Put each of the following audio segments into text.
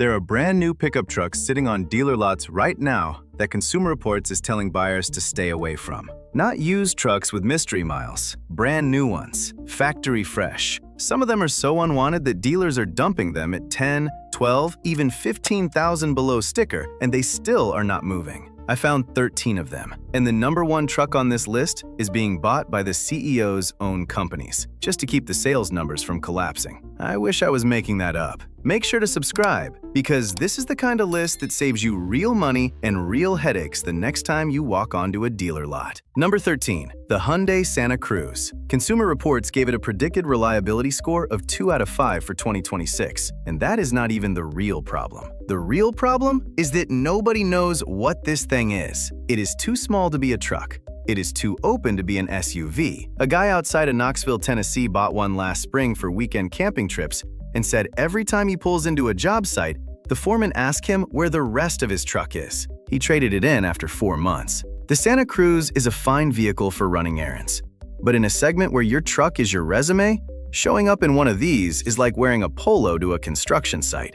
There are brand new pickup trucks sitting on dealer lots right now that Consumer Reports is telling buyers to stay away from. Not used trucks with mystery miles, brand new ones, factory fresh. Some of them are so unwanted that dealers are dumping them at 10, 12, even 15,000 below sticker, and they still are not moving. I found 13 of them, and the #1 truck on this list is being bought by the CEO's own companies, just to keep the sales numbers from collapsing. I wish I was making that up. Make sure to subscribe, because this is the kind of list that saves you real money and real headaches the next time you walk onto a dealer lot. Number 13, the Hyundai Santa Cruz. Consumer Reports gave it a predicted reliability score of 2 out of 5 for 2026, and that is not even the real problem. The real problem is that nobody knows what this thing is. It is too small to be a truck. It is too open to be an SUV. A guy outside of Knoxville, Tennessee bought one last spring for weekend camping trips and said every time he pulls into a job site, the foreman asks him where the rest of his truck is. He traded it in after 4 months. The Santa Cruz is a fine vehicle for running errands. But in a segment where your truck is your resume, showing up in one of these is like wearing a polo to a construction site.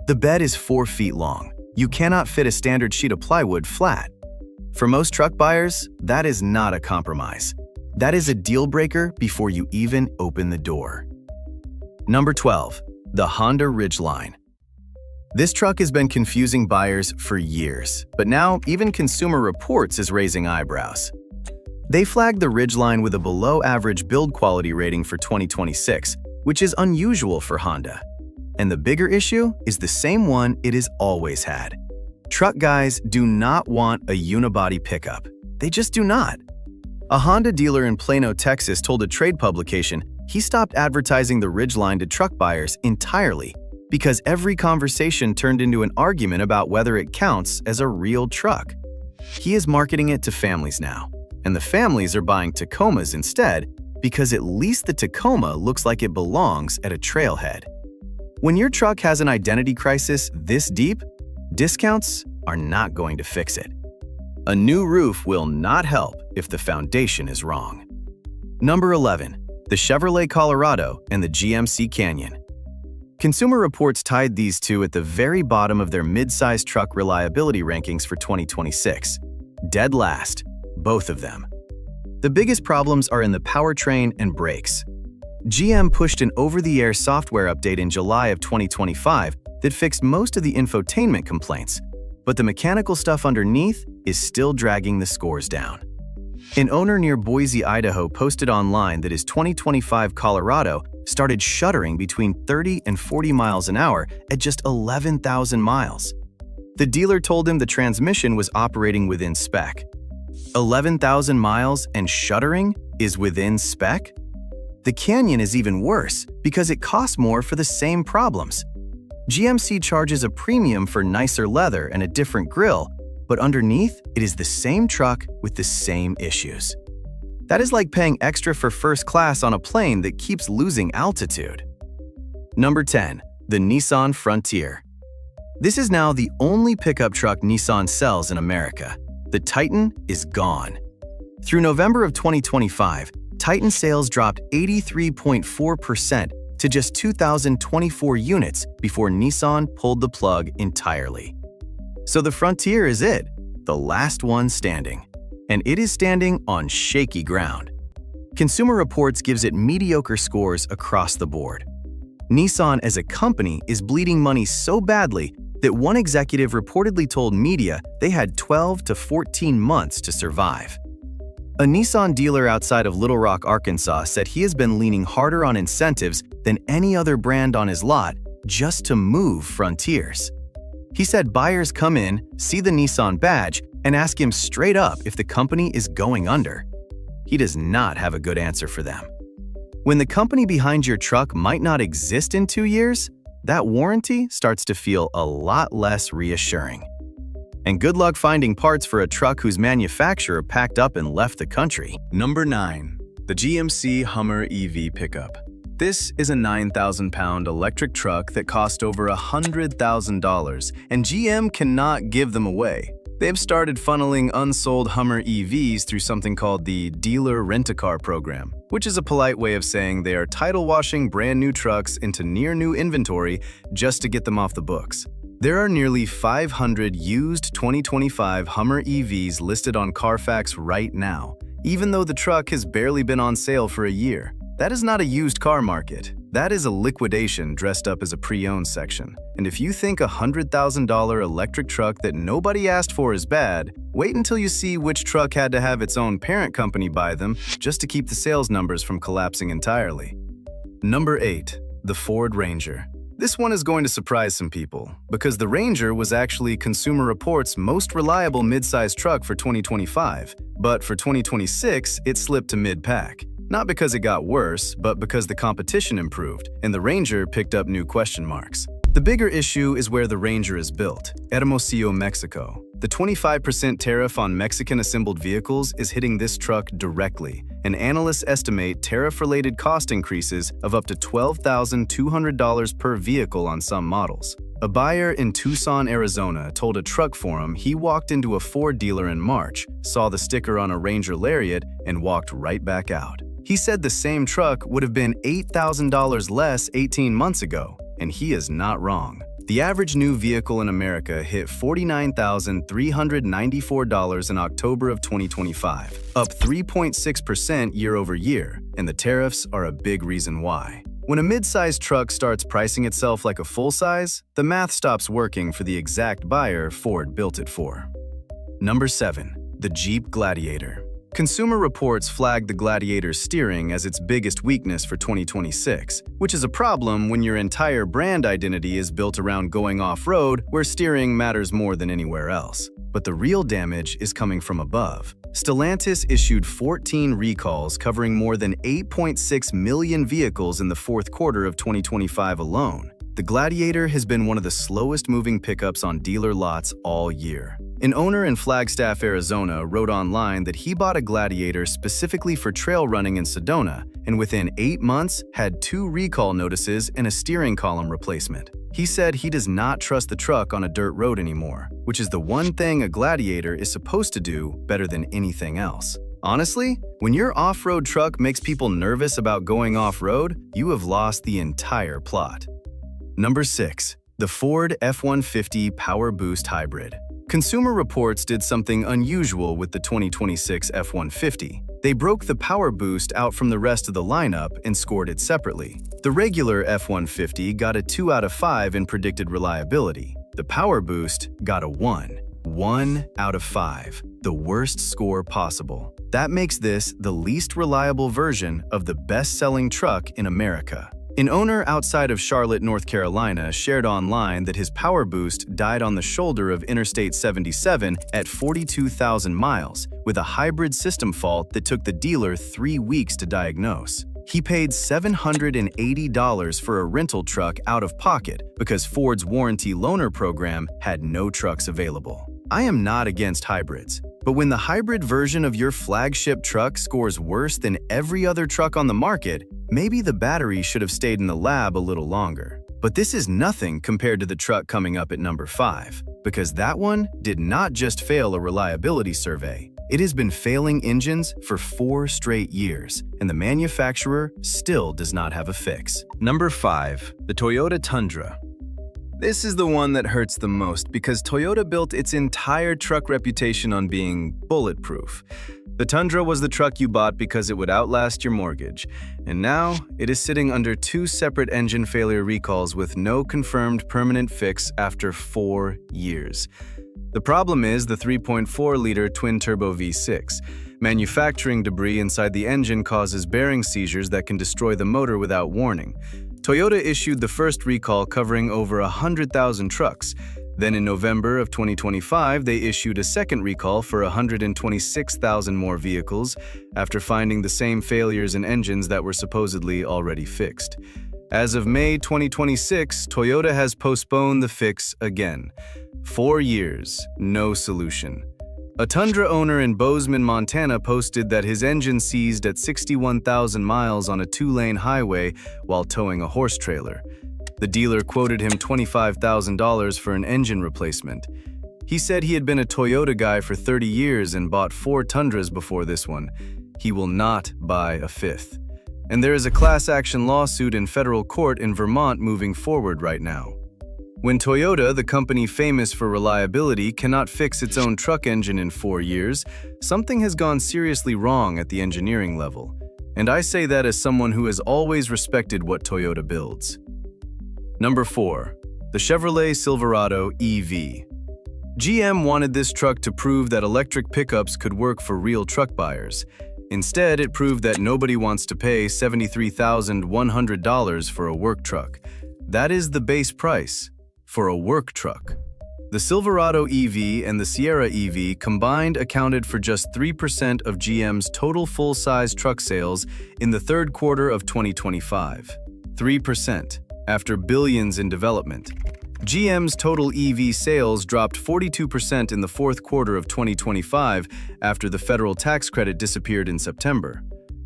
The bed is 4 feet long. You cannot fit a standard sheet of plywood flat. For most truck buyers, that is not a compromise. That is a deal breaker before you even open the door. Number 12, the Honda Ridgeline. This truck has been confusing buyers for years, but now even Consumer Reports is raising eyebrows. They flagged the Ridgeline with a below-average build quality rating for 2026, which is unusual for Honda. And the bigger issue is the same one it has always had. Truck guys do not want a unibody pickup. They just do not. A Honda dealer in Plano, Texas told a trade publication he stopped advertising the Ridgeline to truck buyers entirely because every conversation turned into an argument about whether it counts as a real truck. He is marketing it to families now, and the families are buying Tacomas instead because at least the Tacoma looks like it belongs at a trailhead. When your truck has an identity crisis this deep, discounts are not going to fix it. A new roof will not help if the foundation is wrong. Number 11, the Chevrolet Colorado and the GMC Canyon. Consumer Reports tied these two at the very bottom of their mid-size truck reliability rankings for 2026. Dead last, both of them. The biggest problems are in the powertrain and brakes. GM pushed an over-the-air software update in July of 2025 that fixed most of the infotainment complaints, but the mechanical stuff underneath is still dragging the scores down. An owner near Boise, Idaho posted online that his 2025 Colorado started shuddering between 30 and 40 miles an hour at just 11,000 miles. The dealer told him the transmission was operating within spec. 11,000 miles and shuddering is within spec? The Canyon is even worse because it costs more for the same problems. GMC charges a premium for nicer leather and a different grille, but underneath, it is the same truck with the same issues. That is like paying extra for first class on a plane that keeps losing altitude. Number 10, the Nissan Frontier. This is now the only pickup truck Nissan sells in America. The Titan is gone. Through November of 2025, Titan sales dropped 83.4% to just 2,024 units before Nissan pulled the plug entirely. So the Frontier is it, the last one standing. And it is standing on shaky ground. Consumer Reports gives it mediocre scores across the board. Nissan as a company is bleeding money so badly that one executive reportedly told media they had 12 to 14 months to survive. A Nissan dealer outside of Little Rock, Arkansas said he has been leaning harder on incentives than any other brand on his lot just to move Frontiers. He said buyers come in, see the Nissan badge, and ask him straight up if the company is going under. He does not have a good answer for them. When the company behind your truck might not exist in 2 years, that warranty starts to feel a lot less reassuring. And good luck finding parts for a truck whose manufacturer packed up and left the country. Number 9, the GMC Hummer EV pickup. This is a 9,000-pound electric truck that cost over $100,000, and GM cannot give them away. They've started funneling unsold Hummer EVs through something called the Dealer Rent-A-Car program, which is a polite way of saying they are title-washing brand new trucks into near-new inventory just to get them off the books. There are nearly 500 used 2025 Hummer EVs listed on Carfax right now, even though the truck has barely been on sale for a year. That is not a used car market. That is a liquidation dressed up as a pre-owned section. And if you think a $100,000 electric truck that nobody asked for is bad, wait until you see which truck had to have its own parent company buy them just to keep the sales numbers from collapsing entirely. Number 8. The Ford Ranger. This one is going to surprise some people, because the Ranger was actually Consumer Reports' most reliable mid-size truck for 2025, but for 2026, it slipped to mid-pack. Not because it got worse, but because the competition improved, and the Ranger picked up new question marks. The bigger issue is where the Ranger is built, Hermosillo, Mexico. The 25% tariff on Mexican-assembled vehicles is hitting this truck directly, and analysts estimate tariff-related cost increases of up to $12,200 per vehicle on some models. A buyer in Tucson, Arizona told a truck forum he walked into a Ford dealer in March, saw the sticker on a Ranger Lariat, and walked right back out. He said the same truck would have been $8,000 less 18 months ago, and he is not wrong. The average new vehicle in America hit $49,394 in October of 2025, up 3.6% year over year, and the tariffs are a big reason why. When a mid-sized truck starts pricing itself like a full-size, the math stops working for the exact buyer Ford built it for. Number 7. The Jeep Gladiator. Consumer Reports flagged the Gladiator's steering as its biggest weakness for 2026, which is a problem when your entire brand identity is built around going off-road where steering matters more than anywhere else. But the real damage is coming from above. Stellantis issued 14 recalls covering more than 8.6 million vehicles in the fourth quarter of 2025 alone. The Gladiator has been one of the slowest-moving pickups on dealer lots all year. An owner in Flagstaff, Arizona wrote online that he bought a Gladiator specifically for trail running in Sedona, and within 8 months had 2 recall notices and a steering column replacement. He said he does not trust the truck on a dirt road anymore, which is the one thing a Gladiator is supposed to do better than anything else. Honestly, when your off-road truck makes people nervous about going off-road, you have lost the entire plot. Number 6. The Ford F-150 PowerBoost Hybrid. Consumer Reports did something unusual with the 2026 F-150. They broke the PowerBoost out from the rest of the lineup and scored it separately. The regular F-150 got a 2 out of 5 in predicted reliability. The PowerBoost got a 1. 1 out of 5. The worst score possible. That makes this the least reliable version of the best-selling truck in America. An owner outside of Charlotte, North Carolina shared online that his PowerBoost died on the shoulder of Interstate 77 at 42,000 miles with a hybrid system fault that took the dealer 3 weeks to diagnose. He paid $780 for a rental truck out of pocket because Ford's warranty loaner program had no trucks available. I am not against hybrids, but when the hybrid version of your flagship truck scores worse than every other truck on the market, maybe the battery should have stayed in the lab a little longer. But this is nothing compared to the truck coming up at number 5, because that one did not just fail a reliability survey. It has been failing engines for 4 straight years, and the manufacturer still does not have a fix. Number 5. The Toyota Tundra. This is the one that hurts the most because Toyota built its entire truck reputation on being bulletproof. The Tundra was the truck you bought because it would outlast your mortgage, and now it is sitting under 2 separate engine failure recalls with no confirmed permanent fix after 4 years. The problem is the 3.4-liter twin-turbo V6. Manufacturing debris inside the engine causes bearing seizures that can destroy the motor without warning. Toyota issued the first recall covering over 100,000 trucks. Then in November of 2025, they issued a second recall for 126,000 more vehicles after finding the same failures in engines that were supposedly already fixed. As of May 2026, Toyota has postponed the fix again. 4 years, no solution. A Tundra owner in Bozeman, Montana posted that his engine seized at 61,000 miles on a 2-lane highway while towing a horse trailer. The dealer quoted him $25,000 for an engine replacement. He said he had been a Toyota guy for 30 years and bought 4 Tundras before this one. He will not buy a 5th. And there is a class action lawsuit in federal court in Vermont moving forward right now. When Toyota, the company famous for reliability, cannot fix its own truck engine in 4 years, something has gone seriously wrong at the engineering level. And I say that as someone who has always respected what Toyota builds. Number 4. The Chevrolet Silverado EV. GM wanted this truck to prove that electric pickups could work for real truck buyers. Instead, it proved that nobody wants to pay $73,100 for a work truck. That is the base price for a work truck. The Silverado EV and the Sierra EV combined accounted for just 3% of GM's total full-size truck sales in the third quarter of 2025. 3%, after billions in development. GM's total EV sales dropped 42% in the fourth quarter of 2025 after the federal tax credit disappeared in September.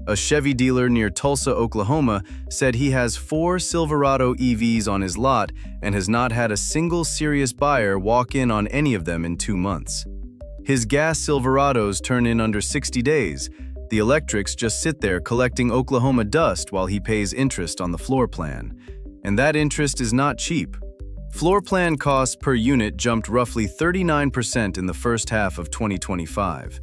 A Chevy dealer near Tulsa, Oklahoma, said he has 4 Silverado EVs on his lot and has not had a single serious buyer walk in on any of them in 2 months. His gas Silverados turn in under 60 days. The electrics just sit there collecting Oklahoma dust while he pays interest on the floor plan. And that interest is not cheap. Floor plan costs per unit jumped roughly 39% in the first half of 2025.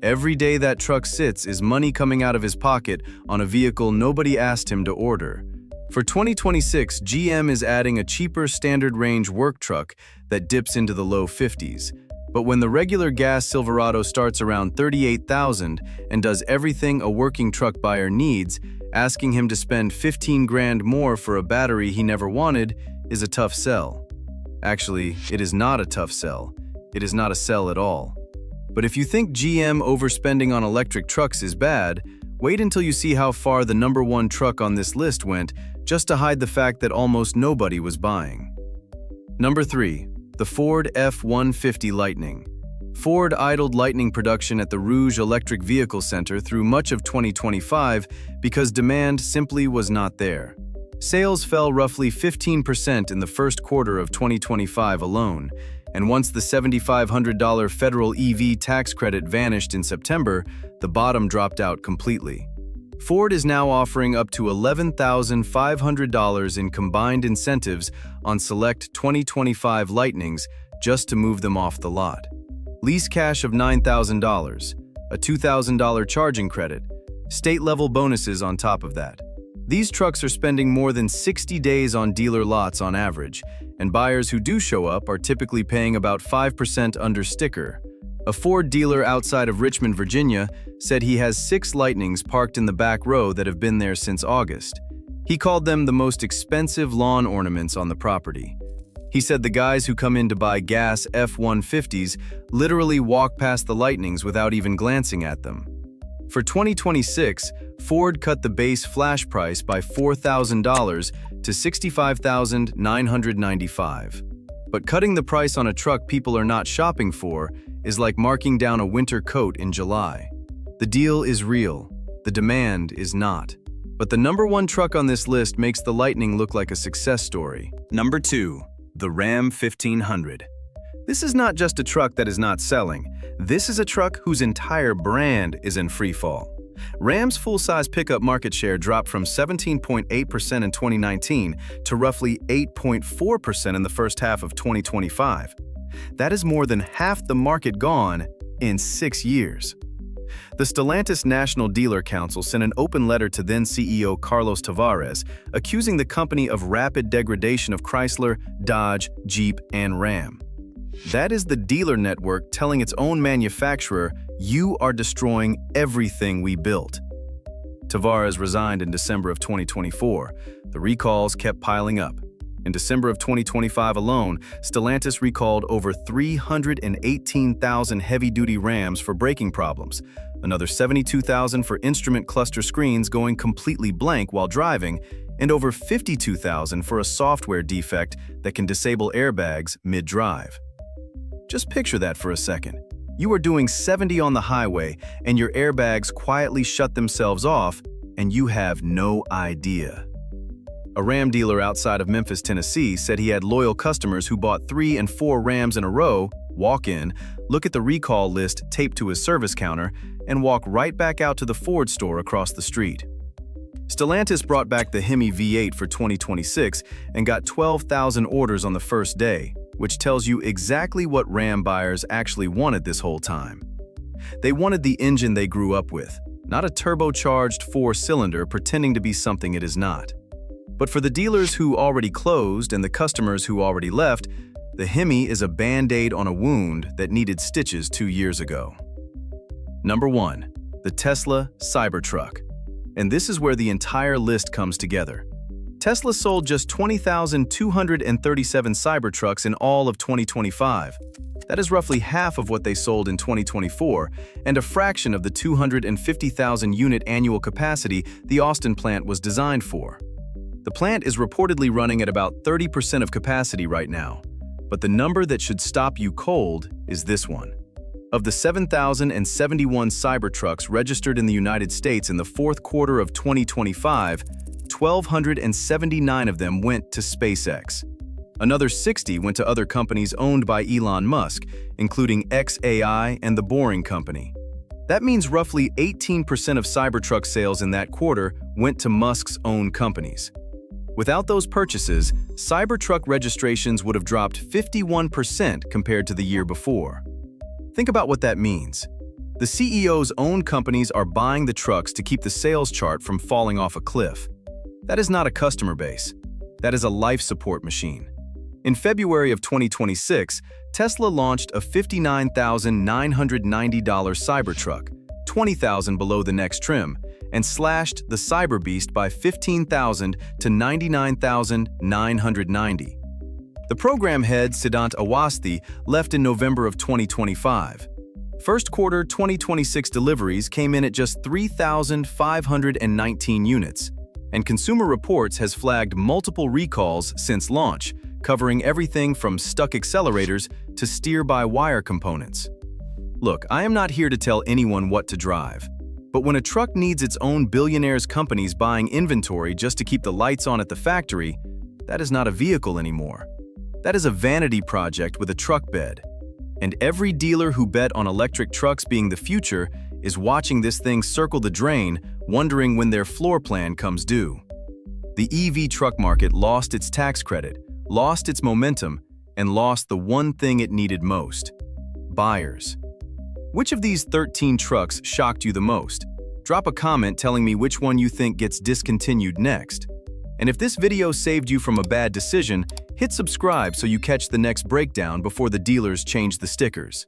Every day that truck sits is money coming out of his pocket on a vehicle nobody asked him to order. For 2026, GM is adding a cheaper standard range work truck that dips into the low 50s. But when the regular gas Silverado starts around $38,000 and does everything a working truck buyer needs, asking him to spend $15,000 more for a battery he never wanted is a tough sell. Actually, it is not a tough sell. It is not a sell at all. But if you think GM overspending on electric trucks is bad, wait until you see how far the number 1 truck on this list went just to hide the fact that almost nobody was buying. Number 3. The Ford F-150 Lightning. Ford idled Lightning production at the Rouge Electric Vehicle Center through much of 2025 because demand simply was not there. Sales fell roughly 15% in the first quarter of 2025 alone, and once the $7,500 federal EV tax credit vanished in September, the bottom dropped out completely. Ford is now offering up to $11,500 in combined incentives on select 2025 Lightnings just to move them off the lot. Lease cash of $9,000, a $2,000 charging credit, state-level bonuses on top of that. These trucks are spending more than 60 days on dealer lots on average, and buyers who do show up are typically paying about 5% under sticker. A Ford dealer outside of Richmond, Virginia, said he has 6 Lightnings parked in the back row that have been there since August. He called them the most expensive lawn ornaments on the property. He said the guys who come in to buy gas F-150s literally walk past the Lightnings without even glancing at them. For 2026, Ford cut the base flash price by $4,000 to $65,995. But cutting the price on a truck people are not shopping for is like marking down a winter coat in July. The deal is real, the demand is not. But the number 1 truck on this list makes the Lightning look like a success story. Number 2. The Ram 1500. This is not just a truck that is not selling. This is a truck whose entire brand is in free fall. Ram's full-size pickup market share dropped from 17.8% in 2019 to roughly 8.4% in the first half of 2025. That is more than half the market gone in 6 years. The Stellantis National Dealer Council sent an open letter to then-CEO Carlos Tavares, accusing the company of rapid degradation of Chrysler, Dodge, Jeep, and Ram. That is the dealer network telling its own manufacturer, "You are destroying everything we built." Tavares resigned in December of 2024. The recalls kept piling up. In December of 2025 alone, Stellantis recalled over 318,000 heavy-duty Rams for braking problems, another 72,000 for instrument cluster screens going completely blank while driving, and over 52,000 for a software defect that can disable airbags mid-drive. Just picture that for a second. You are doing 70 on the highway and your airbags quietly shut themselves off and you have no idea. A Ram dealer outside of Memphis, Tennessee, said he had loyal customers who bought 3 and 4 Rams in a row, walk in, look at the recall list taped to his service counter, and walk right back out to the Ford store across the street. Stellantis brought back the Hummer V8 for 2026 and got 12,000 orders on the first day, which tells you exactly what Ram buyers actually wanted this whole time. They wanted the engine they grew up with, not a turbocharged 4-cylinder pretending to be something it is not. But for the dealers who already closed and the customers who already left, the Hummer is a band-aid on a wound that needed stitches 2 years ago. Number 1. The Tesla Cybertruck. And this is where the entire list comes together. Tesla sold just 20,237 Cybertrucks in all of 2025. That is roughly half of what they sold in 2024 and a fraction of the 250,000 unit annual capacity the Austin plant was designed for. The plant is reportedly running at about 30% of capacity right now, but the number that should stop you cold is this one. Of the 7,071 Cybertrucks registered in the United States in the fourth quarter of 2025, 1,279 of them went to SpaceX. Another 60 went to other companies owned by Elon Musk, including xAI and The Boring Company. That means roughly 18% of Cybertruck sales in that quarter went to Musk's own companies. Without those purchases, Cybertruck registrations would have dropped 51% compared to the year before. Think about what that means. The CEO's own companies are buying the trucks to keep the sales chart from falling off a cliff. That is not a customer base. That is a life support machine. In February of 2026, Tesla launched a $59,990 Cybertruck, $20,000 below the next trim, and slashed the Cyberbeast by $15,000 to $99,990. The program head, Siddhant Awasthi, left in November of 2025. First quarter 2026 deliveries came in at just 3,519 units, and Consumer Reports has flagged multiple recalls since launch, covering everything from stuck accelerators to steer-by-wire components. Look, I am not here to tell anyone what to drive, but when a truck needs its own billionaire's companies buying inventory just to keep the lights on at the factory, that is not a vehicle anymore. That is a vanity project with a truck bed. And every dealer who bet on electric trucks being the future is watching this thing circle the drain, wondering when their floor plan comes due. The EV truck market lost its tax credit, lost its momentum, and lost the one thing it needed most: buyers. Which of these 13 trucks shocked you the most? Drop a comment telling me which one you think gets discontinued next. And if this video saved you from a bad decision, hit subscribe so you catch the next breakdown before the dealers change the stickers.